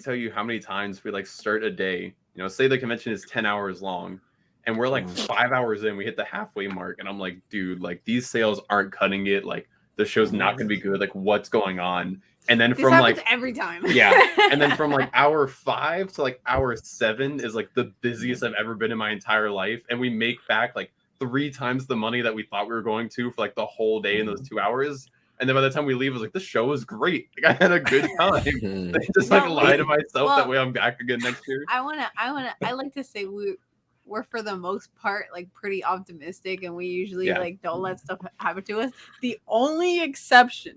tell you how many times we like start a day, say the convention is 10 hours long and we're like 5 hours in, we hit the halfway mark. And I'm like, dude, like these sales aren't cutting it. Like the show's not going to be good. Like what's going on? And then This from happens like, every time. yeah. And then from like hour 5 to like hour 7 is like the busiest I've ever been in my entire life. And we make back like 3 times the money that we thought we were going to for like the whole day in those 2 hours. And then by the time we leave, I was like, this show was great. Like I had a good time. I just like lie to myself that way I'm back again next year. I like to say we're for the most part like pretty optimistic, and we usually like don't let stuff happen to us. The only exception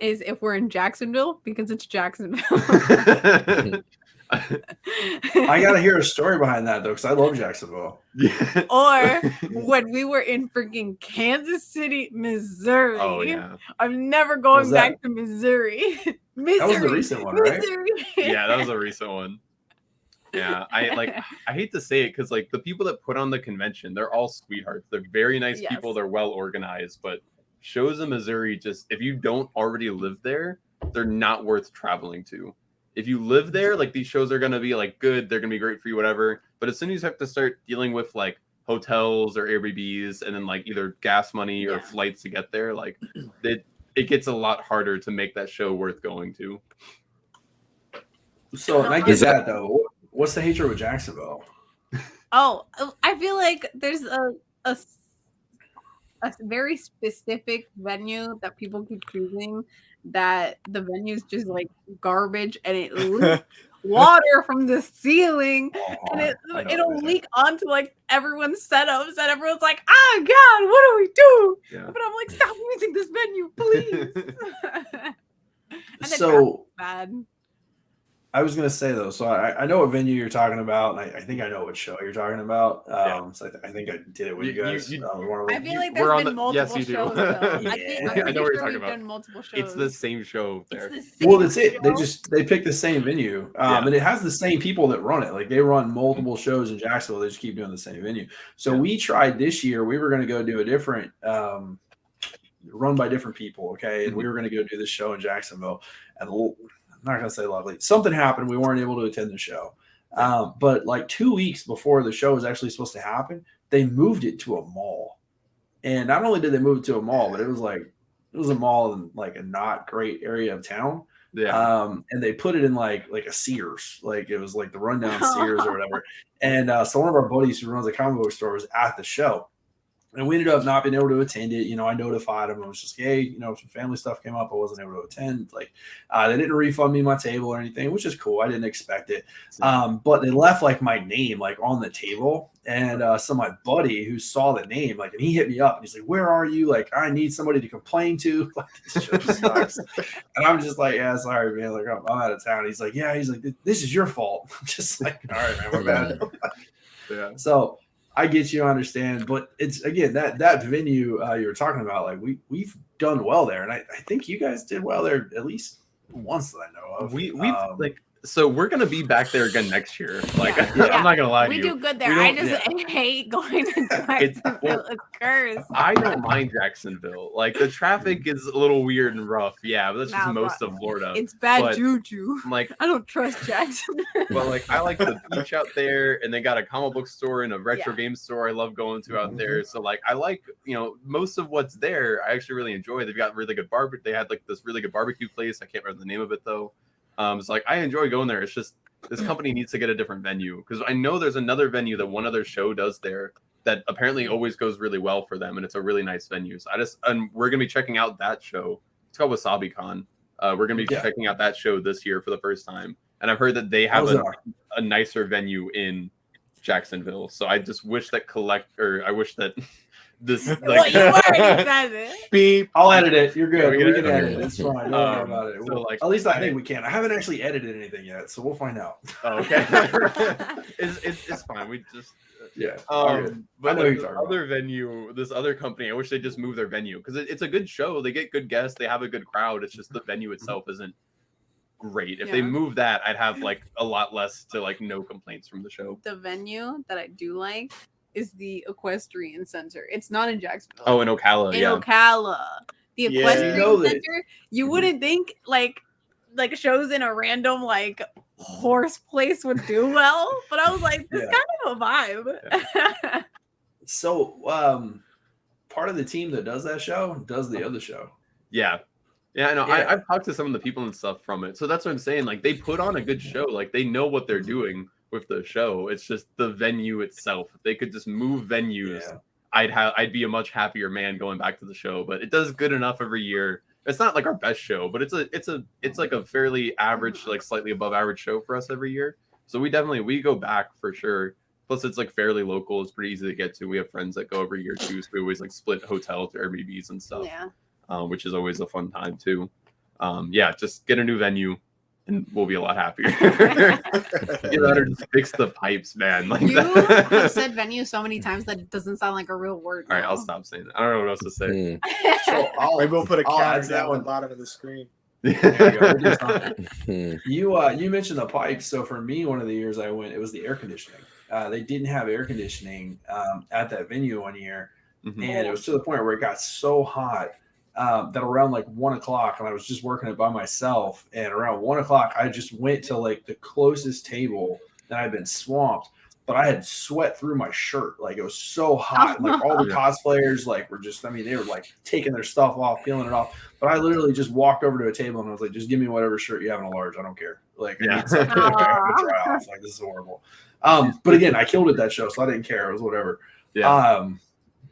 is if we're in Jacksonville, because it's Jacksonville. I gotta hear a story behind that though, because I love Jacksonville. Or when we were in freaking Kansas City, Missouri. Oh yeah. I'm never going back to Missouri. That was the recent one, right? Yeah, that was a recent one. Yeah, I hate to say it because like the people that put on the convention, they're all sweethearts. They're very nice people. They're well organized, but shows in Missouri, just if you don't already live there, they're not worth traveling to. If you live there, like these shows are gonna be like good, they're gonna be great for you, whatever. But as soon as you have to start dealing with like hotels or Airbnbs and then like either gas money or flights to get there, like it gets a lot harder to make that show worth going to. So and I get that though. What's the hatred with Jacksonville? Oh, I feel like there's a very specific venue that people keep choosing, that the venue's just like garbage and it leaks water from the ceiling and it'll leak onto like everyone's setups and everyone's like, oh god, what do we do? Yeah. But I'm like, stop using this venue, please. And so bad. I was gonna say though, so I know what venue you're talking about, and I think I know what show you're talking about. So I think I did it with you guys. I feel like there's been multiple shows. Though. I know what you're talking about. Done multiple shows. It's the same show there. Well, that's it. They picked the same venue, and it has the same people that run it. Like they run multiple shows in Jacksonville. They just keep doing the same venue. So we tried this year. We were going to go do a different. Run by different people, okay, and we were going to go do this show in Jacksonville, and I'm not going to say lovely. Something happened. We weren't able to attend the show. But like 2 weeks before the show was actually supposed to happen, they moved it to a mall. And not only did they move it to a mall, but it was a mall in like a not great area of town. Yeah. And they put it in like a Sears, like it was like the rundown Sears or whatever. And so one of our buddies who runs a comic book store was at the show. And we ended up not being able to attend it. I notified them. I was just, hey, some family stuff came up. I wasn't able to attend. Like, they didn't refund me my table or anything, which is cool. I didn't expect it. But they left like my name like on the table. And so my buddy who saw the name, like, and he hit me up and he's like, where are you? Like, I need somebody to complain to. Like, this show sucks. And I'm just like, yeah, sorry, man. Like, I'm out of town. He's like, this is your fault. I'm just like, all right, man, my bad. Yeah. So I get you, I understand, but it's again that venue you were talking about. Like we've done well there, and I think you guys did well there at least once that I know of. We've so we're gonna be back there again next year. Like I'm not gonna lie to you, we do good there. I just hate going to Jacksonville. It's cursed. I don't mind Jacksonville. Like the traffic is a little weird and rough, but that's just most of Florida. It's bad juju. Like I don't trust Jacksonville. But like I like the beach out there, and they got a comic book store and a retro game store I love going to out there. So like I like most of what's there. I actually really enjoy. They've got really good barbecue. They had like this really good barbecue place. I can't remember the name of it though. It's like I enjoy going there. It's just this company needs to get a different venue, because I know there's another venue that one other show does there that apparently always goes really well for them, and it's a really nice venue. So we're gonna be checking out that show. It's called Wasabi Con. We're gonna be checking out that show this year for the first time, and I've heard that they have a nicer venue in Jacksonville. So I just wish that I wish that. This like well, you already said it. Beep. I'll edit it. You're good. We can edit it. It's fine. Don't worry about it. So at least I think we can. I haven't actually edited anything yet, so we'll find out. Oh, okay. it's fine. We just but like this other venue, this other company, I wish they just move their venue, because it's a good show. They get good guests. They have a good crowd. It's just the venue itself isn't great. If they move that, I'd have like a lot less to like no complaints from the show. The venue that I do like is the Equestrian Center. It's not in Jacksonville. Oh, in Ocala. Ocala. The Equestrian Center. You wouldn't think like like shows in a random like horse place would do well, but I was like, this kind of a vibe. So, part of the team that does that show does the other show. Yeah. Yeah, I know. Yeah. I've talked to some of the people and stuff from it. So that's what I'm saying. Like, they put on a good show. Like, they know what they're doing with the show. It's just the venue itself. If they could just move venues, I'd be a much happier man going back to the show. But it does good enough every year. It's not like our best show, but it's like a fairly average, like slightly above average show for us every year. So we go back for sure. Plus, it's like fairly local. It's pretty easy to get to. We have friends that go every year too. So we always like split hotels or Airbnbs and stuff. Yeah. Which is always a fun time too. Just get a new venue and we'll be a lot happier. Or just fix the pipes, man. Like you have said venue so many times that it doesn't sound like a real word. All right, I'll stop saying that. I don't know what else to say. So maybe we'll put a counter at the bottom of the screen. You mentioned the pipes. So for me, one of the years I went, it was the air conditioning. They didn't have air conditioning at that venue one year, and it was to the point where it got so hot that around like 1 o'clock, and I was just working it by myself, and around 1 o'clock I just went to like the closest table that I'd been swamped, but I had sweat through my shirt. Like, it was so hot. Like, all the cosplayers like were just, I mean, they were like taking their stuff off, peeling it off, but I literally just walked over to a table and I was like, just give me whatever shirt you have in a large. I don't care. Like, I need something to dry off. Like, this is horrible. But again, I killed it that show, so I didn't care. It was whatever.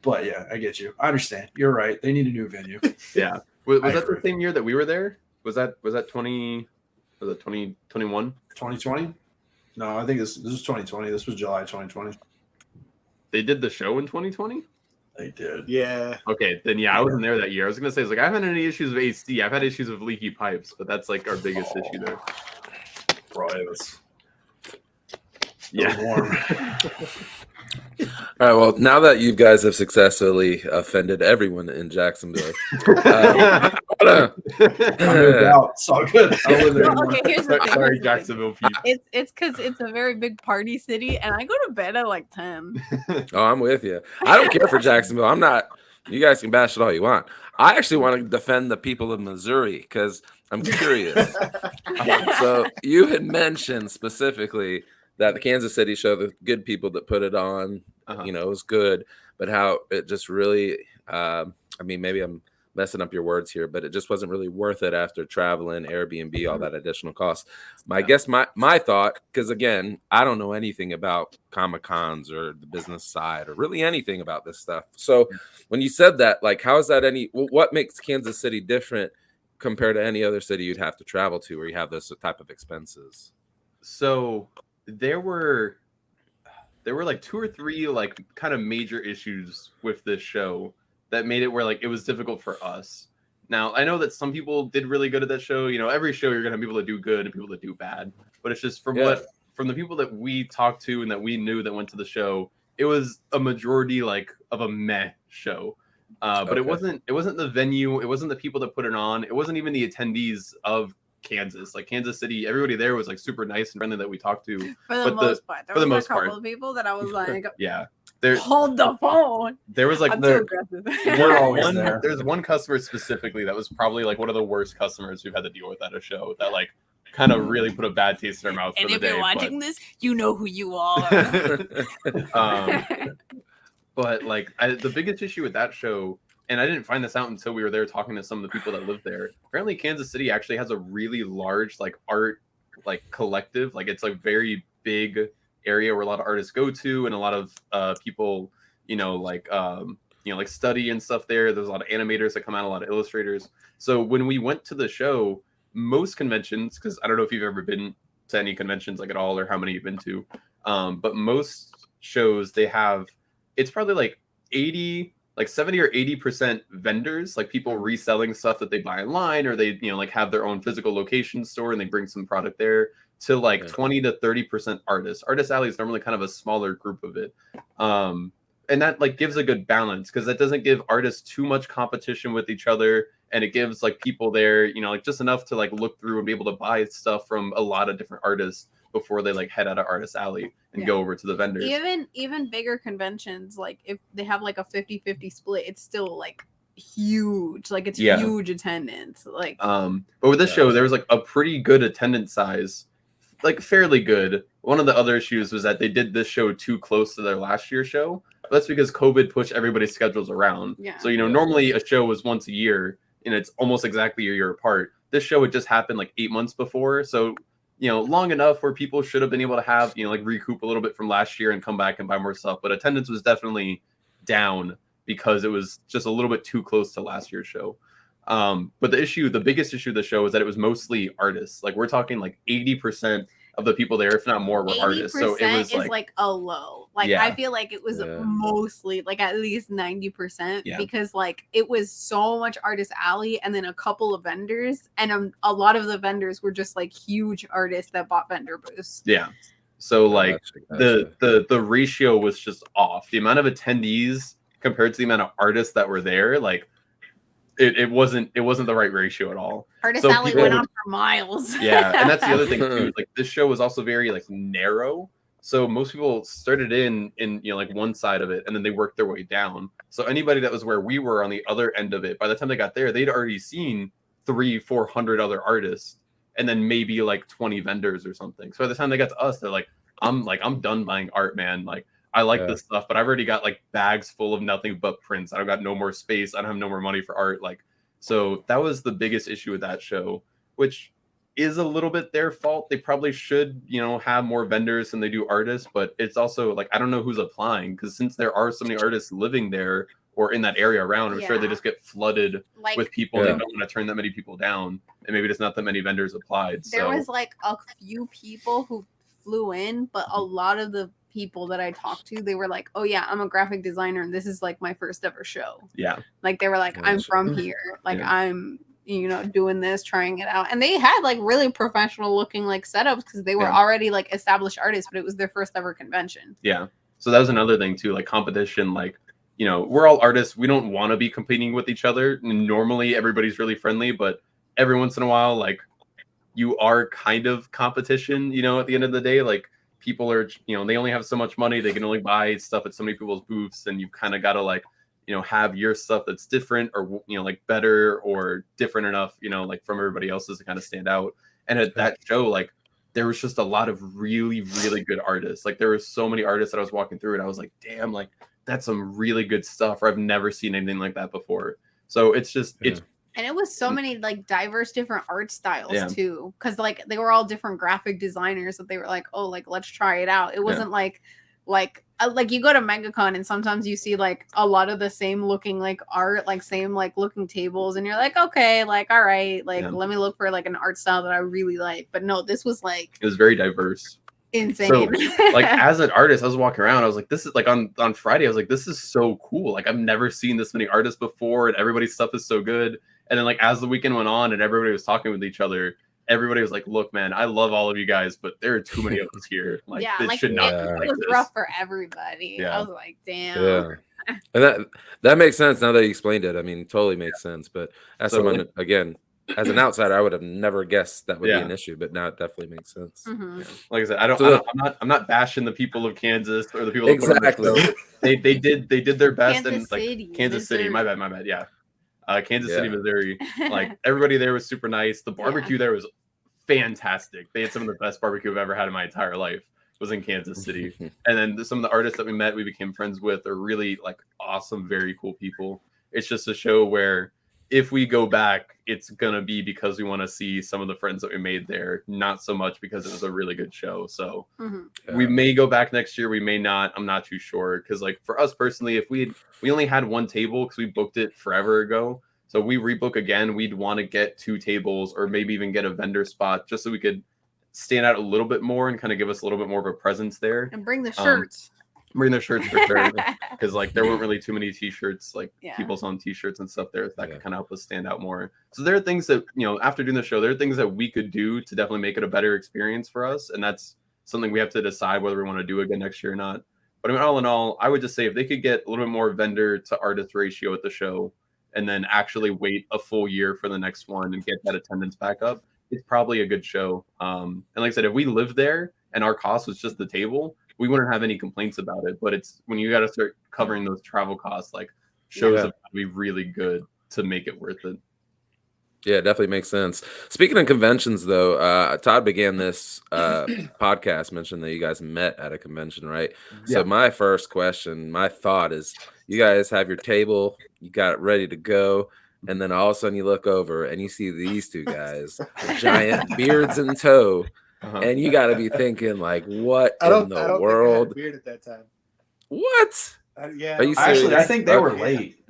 But yeah, I get you. I understand. You're right. They need a new venue. Yeah. Was that the same year that we were there? Was that 2021? 2020? No, I think this was 2020. This was July 2020. They did the show in 2020? They did. Yeah. Okay, then I wasn't there that year. I was gonna say, I haven't had any issues with AC. I've had issues with leaky pipes, but that's like our biggest issue there. Bro, it was warm. All right. Well, now that you guys have successfully offended everyone in Jacksonville, out. So good. Okay, here's the thing. Sorry, Jacksonville people. It's because it's a very big party city, and I go to bed at like 10. Oh, I'm with you. I don't care for Jacksonville. I'm not. You guys can bash it all you want. I actually want to defend the people of Missouri because I'm curious. So you had mentioned specifically that the Kansas City show, the good people that put it on, it was good, but how it just really, I mean, maybe I'm messing up your words here, but it just wasn't really worth it after traveling, Airbnb, all that additional cost. I guess my thought, because again, I don't know anything about Comic-Cons or the business side or really anything about this stuff. So when you said that, like, how is that what makes Kansas City different compared to any other city you'd have to travel to where you have this type of expenses? So there were like 2 or 3 like kind of major issues with this show that made it where like it was difficult for us. Now, I know that some people did really good at that show. Every show you're gonna have people that do good and people that do bad. But it's just from the people that we talked to and that we knew that went to the show, it was a majority like of a meh show. But it wasn't the venue, it wasn't the people that put it on, it wasn't even the attendees of Kansas. Like, Kansas City, everybody there was like super nice and friendly that we talked to. For the most part. There was a couple of people that I was like, hold the phone. There was like I'm too aggressive. There's one customer specifically that was probably like one of the worst customers we've had to deal with at a show that like kind of really put a bad taste in our mouth. And for if the day, you're watching this, you know who you are. But like the biggest issue with that show, and I didn't find this out until we were there talking to some of the people that live there. Apparently, Kansas City actually has a really large like art like collective. Like, it's a very big area where a lot of artists go to, and a lot of people, like study and stuff there. There's a lot of animators that come out, a lot of illustrators. So when we went to the show, most conventions, because I don't know if you've ever been to any conventions like at all or how many you've been to, but most shows it's probably like 70 or 80% vendors, like people reselling stuff that they buy online, or they, like have their own physical location store and they bring some product there, to like 20 to 30% artists. Artist Alley is normally kind of a smaller group of it. And that like gives a good balance, because that doesn't give artists too much competition with each other. And it gives like people there, like just enough to like look through and be able to buy stuff from a lot of different artists before they like head out of Artist Alley and go over to the vendors. Even bigger conventions, like if they have like a 50-50 split, it's still like huge. Like it's Yeah. huge attendance. Like but with this show, there was like a pretty good attendance size, like fairly good. One of the other issues was that they did this show too close to their last year's show. But that's because COVID pushed everybody's schedules around. Yeah. So, you know, normally a show was once a year and it's almost exactly a year apart. This show had just happened like 8 months before. So, you know, long enough where people should have been able to have, you know, like recoup a little bit from last year and come back and buy more stuff. But attendance was definitely down because it was just a little bit too close to last year's show. But the biggest issue of the show is that it was mostly artists. Like we're talking like 80% of the people there, if not more, were artists. So it was like a low. Like I feel like it was mostly like at least 90% because like it was so much artist alley and then a couple of vendors, and a lot of the vendors were just like huge artists that bought vendor booths. Yeah. So like the ratio was just off. The amount of attendees compared to the amount of artists that were there, like it wasn't the right ratio at all. Artist alley went on for miles. Yeah, and that's the other thing too. Like this show was also very like narrow. So most people started in you know like one side of it and then they worked their way down. So anybody that was where we were on the other end of it, by the time they got there, they'd already seen 300-400 other artists and then maybe like 20 vendors or something. So by the time they got to us, they're like, I'm done buying art, man. Like I like this stuff, but I've already got like bags full of nothing but prints. I've got no more space. I don't have no more money for art. Like, so that was the biggest issue with that show, which is a little bit their fault. They probably should, you know, have more vendors than they do artists, but it's also like, I don't know who's applying because since there are so many artists living there or in that area around, I'm sure they just get flooded with people. They don't want to turn that many people down, and maybe just not that many vendors applied. There was like a few people who flew in, but a lot of the people that I talked to, they were like, oh yeah, I'm a graphic designer and this is like my first ever show. Yeah. Like they were like, I'm from here. Like I'm, you know, doing this, trying it out. And they had like really professional looking like setups because they were already like established artists, but it was their first ever convention. Yeah. So that was another thing too, like competition, like, you know, we're all artists. We don't want to be competing with each other. Normally everybody's really friendly, but every once in a while, like you are kind of competition, you know, at the end of the day, like people are, you know, they only have so much money. They can only buy stuff at so many people's booths. And you kind of got to like, you know, have your stuff that's different or, you know, like better or different enough, you know, like from everybody else's to kind of stand out. And at that show, like there was just a lot of really, really good artists. Like there were so many artists that I was walking through and I was like, damn, like that's some really good stuff. Or I've never seen anything like that before. So it's just, and it was so many like diverse different art styles too, because like they were all different graphic designers that they were like, oh, like let's try it out. It wasn't like you go to MegaCon and sometimes you see like a lot of the same looking like art, like same like looking tables, and you're like, okay, like all right, like let me look for like an art style that I really like. But no, this was like it was very diverse. Insane. So, like as an artist, I was walking around. I was like, "This is like on Friday." I was like, "This is so cool! Like I've never seen this many artists before, and everybody's stuff is so good." And then like as the weekend went on, and everybody was talking with each other, everybody was like, "Look, man, I love all of you guys, but there are too many of us here. Like this should not be like it was this." rough for everybody. Yeah. I was like, "Damn." Yeah, and that makes sense now that you explained it. I mean, totally makes sense. But as someone again. As an outsider, I would have never guessed that would be an issue, but now it definitely makes sense. Mm-hmm. Yeah. Like I said, I'm not bashing the people of Kansas or the people of Kansas. They did their best. Kansas and like City, Kansas City, Missouri. my bad. Yeah, Kansas City, Missouri. Like everybody there was super nice. The barbecue there was fantastic. They had some of the best barbecue I've ever had in my entire life. Was in Kansas City, and then some of the artists that we met, we became friends with, are really like awesome, very cool people. It's just a show where, if we go back, it's going to be because we want to see some of the friends that we made there, not so much because it was a really good show. So we may go back next year. We may not. I'm not too sure. Because like for us personally, if we only had one table because we booked it forever ago. So we rebook again, we'd want to get 2 tables or maybe even get a vendor spot just so we could stand out a little bit more and kind of give us a little bit more of a presence there. And bring the shirts. Bring their shirts for sure, because like there weren't really too many t-shirts, like people's own t-shirts and stuff there that could kind of help us stand out more. So there are things that, you know, after doing the show, there are things that we could do to definitely make it a better experience for us, and that's something we have to decide whether we want to do again next year or not. But I mean, all in all, I would just say if they could get a little bit more vendor to artist ratio at the show, and then actually wait a full year for the next one and get that attendance back up, it's probably a good show. And like I said, if we lived there and our cost was just the table, we wouldn't have any complaints about it. But it's when you got to start covering those travel costs, like shows Yeah. have to be really good to make it worth it. Yeah, it definitely makes sense. Speaking of conventions, though, Todd began this podcast mentioning that you guys met at a convention, right? So Yeah. my first question, my thought is, you guys have your table, you got it ready to go, and then all of a sudden you look over and you see these two guys, giant beards in tow, and you got to be thinking like, what I in don't the think I had a world? beard at that time. What? Yeah. Are you Actually, I serious? think they were Okay. late.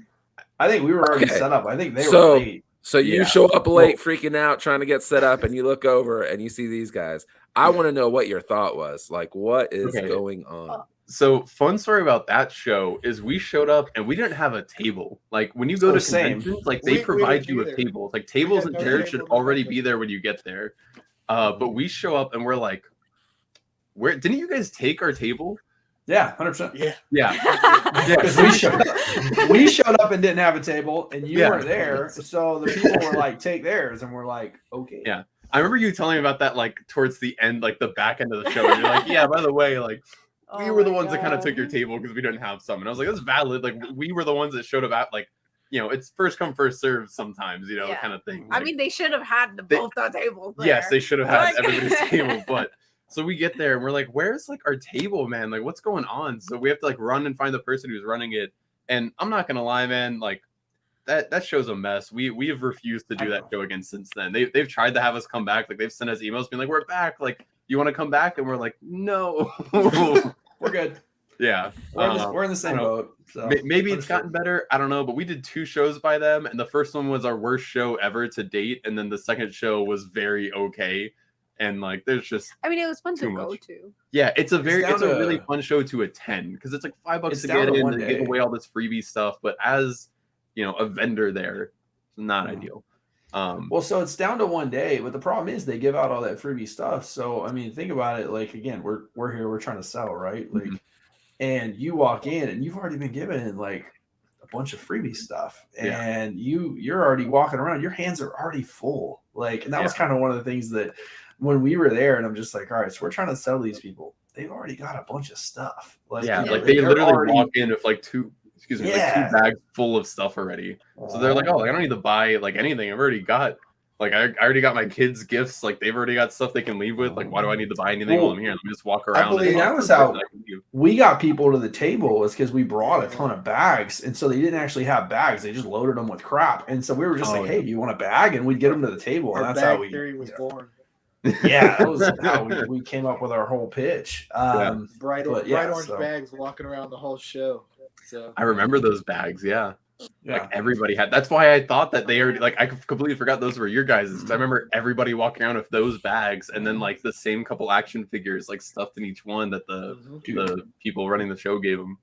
I think we were already Okay. set up. I think they So- were late. So you Yeah. show up late, freaking out, trying to get set up, and you look over and you see these guys. I want to know what your thought was. Like, what is Okay. going on? So fun story about that show is we showed up and we didn't have a table. Like when you go Oh, to same. conventions, like they We provide didn't you with either. tables. Like tables had and no chairs should table, no already nothing. be there when you get there. But we show up and we're like, where didn't you guys take our table? Yeah, 100%. Yeah. Yeah. Because we showed up and didn't have a table, and you Yeah. weren't there. So the people were like, "Take theirs," and we're like, "Okay." Yeah. I remember you telling me about that like towards the end, like the back end of the show. And you're like, yeah, by the way, like we Oh were the my ones that kind of God. took your table because we didn't have some. And I was like, that's valid. Like we were the ones that showed up at like, it's first come, first serve sometimes, Yeah. kind of thing. I Like, mean, they should have had They- both the tables there. yes, they should have had Like- everybody's table, but so we get there and we're like, where's like our table, man? Like what's going on? So we have to like run and find the person who's running it. And I'm not gonna lie, man, like that show's a mess. We have refused to do that show again since then. They've tried to have us come back. Like they've sent us emails being like, we're back. Like, you want to come back? And we're like, no. We're good. Yeah. We're in the same I don't know. boat. So Maybe it's gotten better. I don't know. But we did 2 shows by them, and the first one was our worst show ever to date, and then the second show was very okay. And like, there's just I mean, it was fun Too to go much. to. yeah, it's a down really to- fun show to attend because it's like $5 It's to down get to in one and give day. away all this freebie stuff. But as a vendor there, it's not ideal. Well, so it's down to one day, but the problem is they give out all that freebie stuff. So I mean, think about it. Like again, we're here, we're trying to sell, right? Like, Mhm. and you walk in and you've already been given like a bunch of freebie stuff, Yeah. and you're already walking around. Your hands are already full. Like, and that was kind of one of the things that when we were there, and I'm just like, all right, so we're trying to sell these people. They've already got a bunch of stuff. Like, Yeah, you know, like they they're literally already- walk in with like two bags full of stuff already. So they're like, oh, like, I don't need to buy like anything. I've already got like I already got my kids' gifts. Like they've already got stuff they can leave with. Like, why do I need to buy anything while I'm here? Let me just walk around. believe and that was talk to how- them that I can leave. we got people to the table was because we brought a ton of bags, and so they didn't actually have bags; they just loaded them with crap. And so we were just Oh, like, "Hey, do you want a bag?" And we'd get them to the table, and Our that's bag how we. theory was born. Yeah, that was how we came up with our whole pitch. Bright, But yeah, bright orange so- bags walking around the whole show. So I remember those bags. Yeah. Yeah, Like everybody had. That's why I thought that they already like. I completely forgot those were your guys' because I remember everybody walking around with those bags and then like the same couple action figures like stuffed in each one that the people running the show gave them.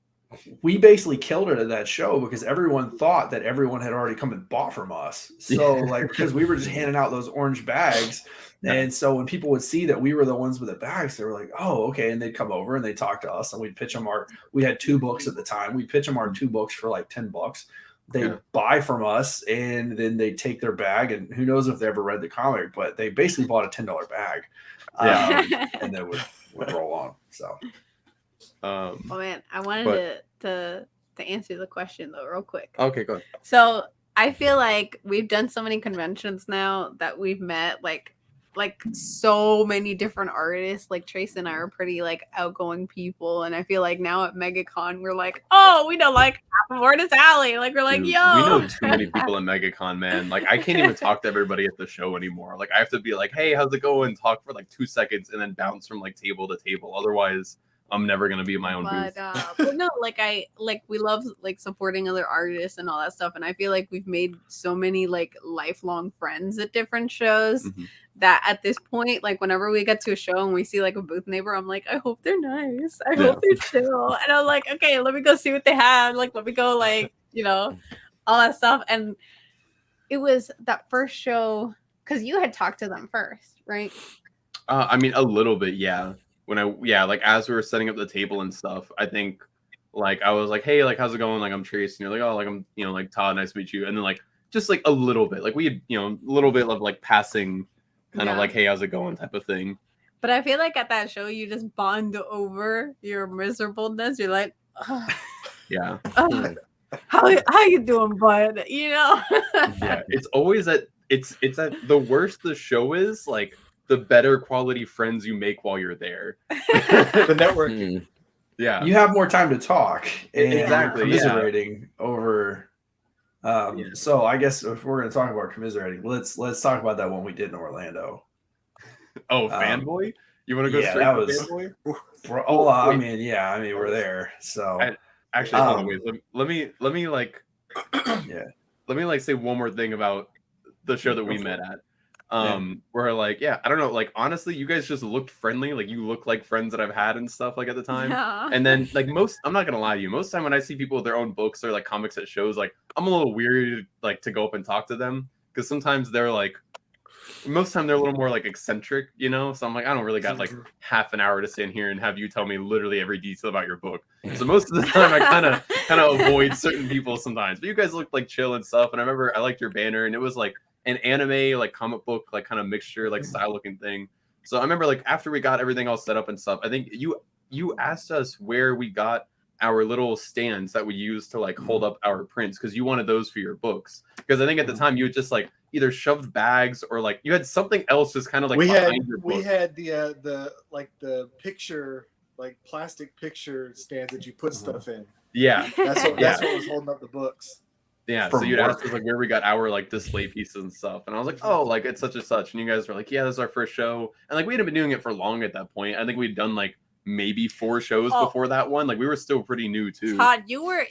we basically killed it at that show because everyone thought that everyone had already come and bought from us. So like because we were just handing out those orange bags. Yeah. And so when people would see that we were the ones with the bags, they were like, "Oh, okay." And they'd come over and they'd talk to us, and we'd pitch them we had 2 books at the time. We'd pitch them our 2 books for like $10. They'd buy from us, and then they'd take their bag, and who knows if they ever read the comic, but they basically bought a $10 bag, and then would roll on. So Oh man, I wanted to answer the question though, real quick. Okay, go ahead. So I feel like we've done so many conventions now that we've met like so many different artists. Like Trace and I are pretty like outgoing people, and I feel like now at MegaCon we're like, oh, we know like half of Artist Alley. Like we're like, Dude, yo, we know too many people at MegaCon, man. Like I can't even talk to everybody at the show anymore. Like I have to be like, hey, how's it going? Talk for like 2 seconds and then bounce from like table to table. Otherwise, I'm never gonna be in my own booth. But no, we love like supporting other artists and all that stuff, and I feel like we've made so many like lifelong friends at different shows Mhm. that at this point, like whenever we get to a show and we see like a booth neighbor, I'm like, I hope they're nice, I hope they're chill, and I'm like, okay, let me go see what they have, like let me go like all that stuff. And it was that first show because you had talked to them first, right? I mean, a little bit, yeah. Like as we were setting up the table and stuff, I think like I was like, hey, like how's it going? Like I'm Trace, and you're like, oh, like I'm like Todd, nice to meet you. And then like just like a little bit, like we had a little bit of like passing kind of like, hey, how's it going type of thing. But I feel like at that show you just bond over your miserableness. You're like, oh, Yeah. how you doing, bud? You know? Yeah, it's always at the worse the show is, like the better quality friends you make while you're there. The networking. Yeah, You have more time to talk and Exactly, commiserating over. So I guess if we're going to talk about commiserating, let's talk about that one we did in Orlando. Oh, Fanboy? You want to go straight that to was, Fanboy? I mean, we're there. So Actually, hold on, wait. Let me like let me like say one more thing about the show that we met at. Where like, I don't know, like honestly, you guys just looked friendly, like you look like friends that I've had and stuff like at the time. Yeah. And then like I'm not gonna lie to you, most time when I see people with their own books or like comics at shows, like I'm a little weird like to go up and talk to them because sometimes they're like most time they're a little more like eccentric, you know? So I'm like, I don't really got like half an hour to sit in here and have you tell me literally every detail about your book. So most of the time I kind of avoid certain people sometimes. But you guys looked like chill and stuff. And I remember I liked your banner and it was like an anime, like comic book, like kind of mixture, like style looking thing. So I remember like after we got everything all set up and stuff, I think you asked us where we got our little stands that we use to like hold up our prints because you wanted those for your books. Because I think at the time you had just like either shoved bags or like you had something else just kind of like we had the picture, like plastic picture stands that you put stuff in. Yeah, that's what was holding up the books. Yeah, so you'd ask us like where we got our like display pieces and stuff, and I was like, oh, like it's such and such, and you guys were like, yeah, this is our first show, and like we hadn't been doing it for long at that point. I think we'd done like maybe 4 shows before that one. Like we were still pretty new too. Todd, you were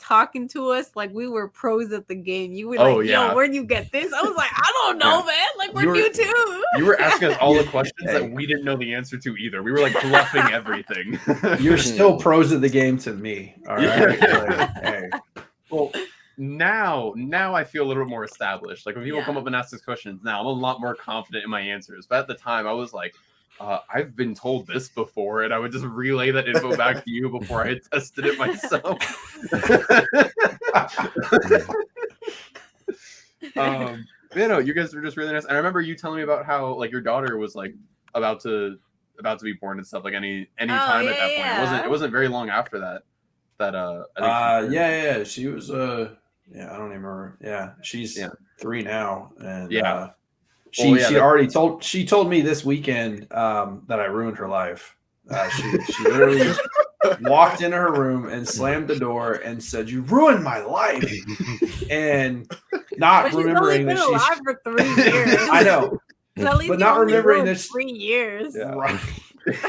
talking to us like we were pros at the game. You were like, yo, where'd you get this? I was like, I don't know, man. Like we're new too. You were asking us all the questions that we didn't know the answer to either. We were like bluffing everything. You're still pros at the game to me. All right. Like, well, now I feel a little bit more established. Like when people come up and ask these questions now, I'm a lot more confident in my answers. But at the time I was like, I've been told this before, and I would just relay that info back to you before I had tested it myself. You guys were just really nice. And I remember you telling me about how like your daughter was like about to be born and stuff. Like any time at that point. It wasn't very long after that. She was I don't even remember. Yeah, she's 3 now, and she told me this weekend that I ruined her life. She literally walked into her room and slammed the door and said, "You ruined my life," and not remembering that she's alive for 3 years. I know, but not remembering that 3 years. Yeah. Right.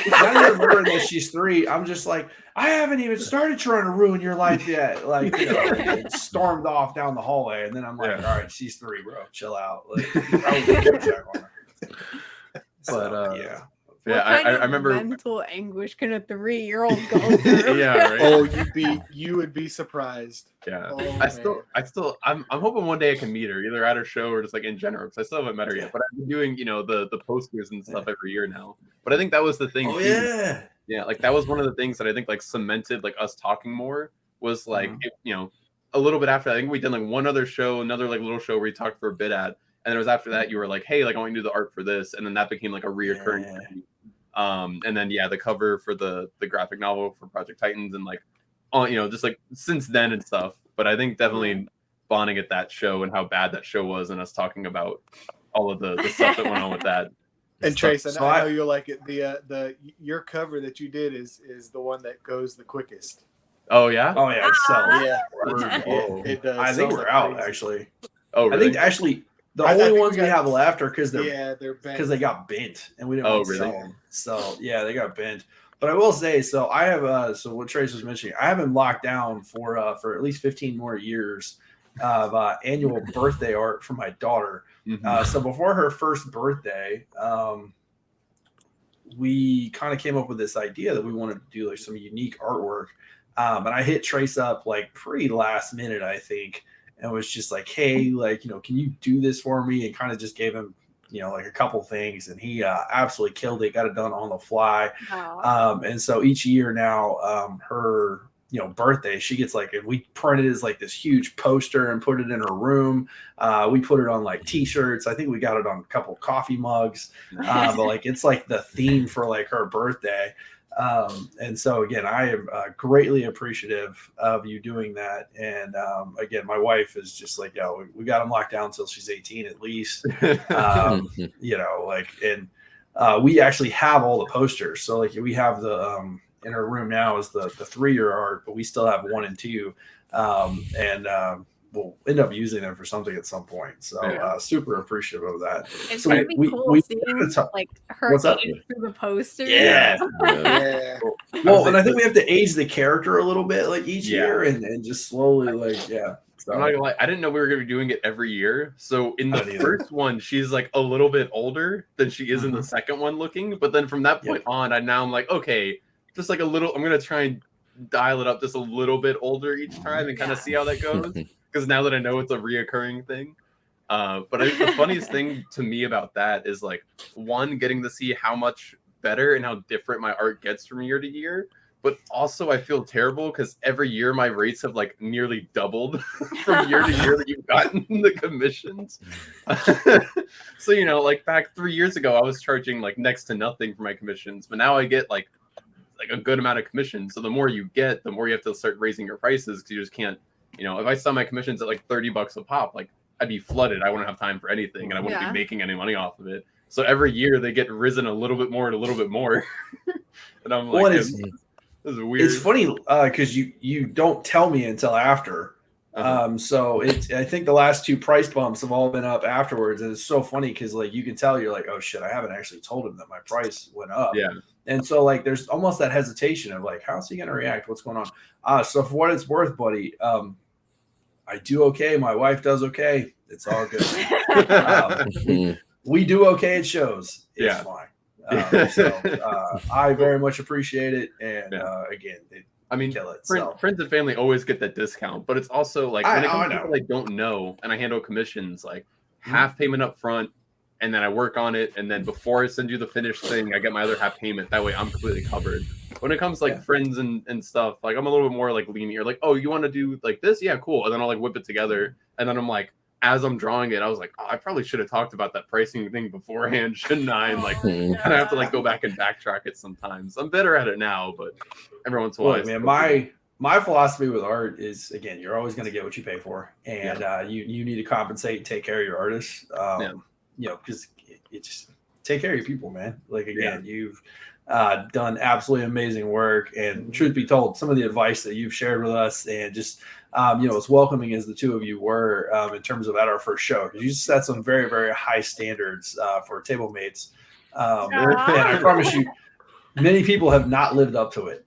Not even remembering that she's 3. I'm just like, I haven't even started trying to ruin your life yet. Like, and stormed off down the hallway, and then I'm like, all right, she's 3, bro, chill out. Like, I remember mental anguish can a 3-year-old go through. Yeah, right. Oh, you would be surprised. Yeah, I'm hoping one day I can meet her, either at her show or just like in general, because I still haven't met her yet. But I've been doing, the posters and stuff every year now. But I think that was the thing. Yeah, like that was one of the things that I think like cemented like us talking more was like a little bit after that. I think we did like one other show, another like little show where we talked for a bit at, and it was after that you were like, hey, like I want you to do the art for this, and then that became like a reoccurring thing. And then the cover for the graphic novel for Project Titans, and like just like since then and stuff. But I think definitely bonding at that show and how bad that show was, and us talking about all of the stuff that went on with that. And Trace, I know you'll like it. Your cover that you did is the one that goes the quickest. Oh yeah. Oh yeah. It sells. Yeah. It does. I think we're out actually. Oh really? I think actually the only ones we have left are because they got bent and we didn't sell them. So yeah, they got bent. But I will say, so I have so what Trace was mentioning, I have him locked down for at least 15 more years of annual birthday art for my daughter. So before her first birthday, we kind of came up with this idea that we wanted to do like some unique artwork. And I hit Trace up like pretty last minute, I think, and was just like, hey, like, can you do this for me? And kind of just gave him, like a couple things, and he absolutely killed it, got it done on the fly. And so each year now, her birthday, she gets like, and we printed it as like this huge poster and put it in her room. We put it on like t-shirts. I think we got it on a couple coffee mugs. But like it's like the theme for like her birthday. And so again, I am greatly appreciative of you doing that. And again, my wife is just like, yo, we got them locked down until she's 18 at least. You know, like, and we actually have all the posters. So like we have the in our room now is the 3-year art, but we still have 1 and 2. We'll end up using them for something at some point. So super appreciative of that. It's So gonna be cool seeing like her What's up? age through the posters. Yeah. Yeah. Well, and I think we have to age the character a little bit, like each year, and just slowly, like, yeah. So. I'm not gonna lie, I didn't know we were gonna be doing it every year. So in the first one, she's like a little bit older than she is in the second one looking. But then from that point on, I'm like, okay, just like a little. I'm gonna try and dial it up just a little bit older each time and kind of see how that goes. Because now that I know it's a reoccurring thing. But I think the funniest thing to me about that is like, one, getting to see how much better and how different my art gets from year to year. But also I feel terrible because every year my rates have like nearly doubled from year to year that you've gotten the commissions. So, you know, like back 3 years ago, I was charging like next to nothing for my commissions, but now I get like a good amount of commissions. So the more you get, the more you have to start raising your prices because you just can't, you know, if I sell my commissions at like $30 a pop, like I'd be flooded. I wouldn't have time for anything and I wouldn't be making any money off of it. So every year they get risen a little bit more and a little bit more. And I'm like, this is weird. It's funny because you don't tell me until after. So I think the last 2 price bumps have all been up afterwards. And it's so funny because like you can tell you're like, oh shit, I haven't actually told him that my price went up. Yeah. And so like there's almost that hesitation of like, how's he gonna react? What's going on? So for what it's worth, buddy, I do okay. My wife does okay. It's all good. We do okay at shows. It's fine. I very much appreciate it. And again, I mean, kill it, friends and family always get that discount, but it's also like when it comes to people I don't know and I handle commissions, like half payment up front, and then I work on it, and then before I send you the finished thing, I get my other half payment. That way I'm completely covered. When it comes to like friends and stuff, like I'm a little bit more like lenient. You're like, oh, you want to do like this? Yeah, cool. And then I'll like whip it together. And then I'm like, as I'm drawing it, I was like, oh, I probably should have talked about that pricing thing beforehand, shouldn't I? And like kind of have to like go back and backtrack it sometimes. I'm better at it now, but every once in a while. Man, my philosophy with art is, again, you're always going to get what you pay for, and you need to compensate and take care of your artists. You know, because it just take care of your people, man. Like again, you've done absolutely amazing work, and truth be told, some of the advice that you've shared with us, and just you know, as welcoming as the two of you were in terms of at our first show, because you set some very, very high standards for table mates, and I promise you, many people have not lived up to it.